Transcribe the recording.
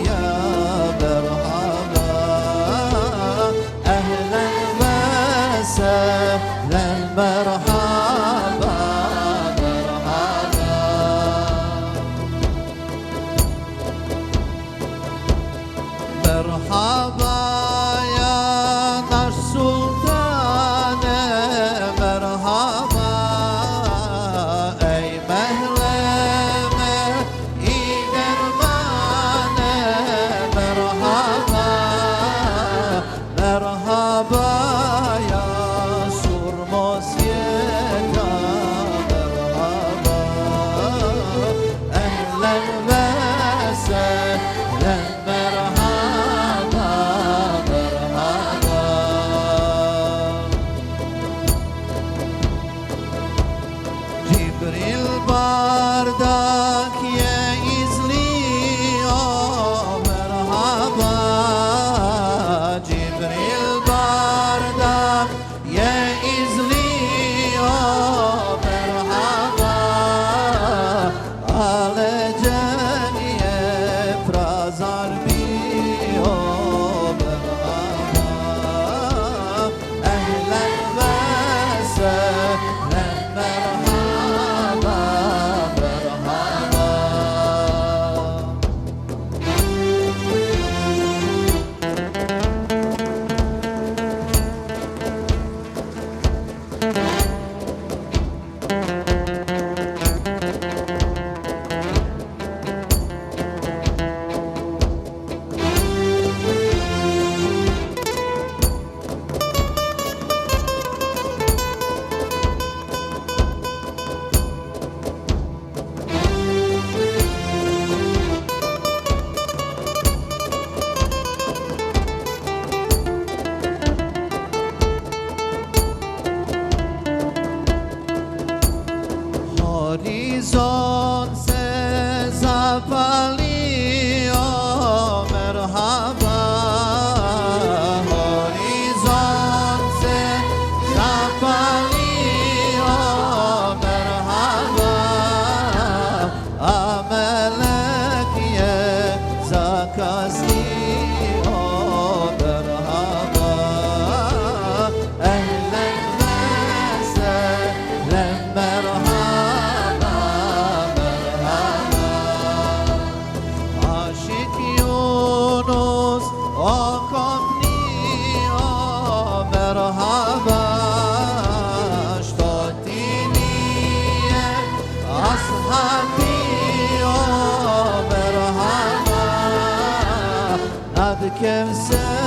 يا مرحبا أهلا وسهلا مرحبا مرحبا يا ناس سلطان مرحبا أي مهلمة إيدرمان مرحبا مرحبا يا سرمس يدا مرحبا أهلا وسهلا Cibril bardak ye izliyor merhaba Cibril bardak ye izliyor merhaba Aleceniye prazar biyor merhaba Ehlen ve sehlen merhaba Horizon se zapaliyor merhaba Horizon se zapaliyor merhaba Amelek ye zakasliyor merhaba Ehlen ve sehlen merhaba Okopniyor merhaba Ştotiniye ashabiyor merhaba Nad Kevser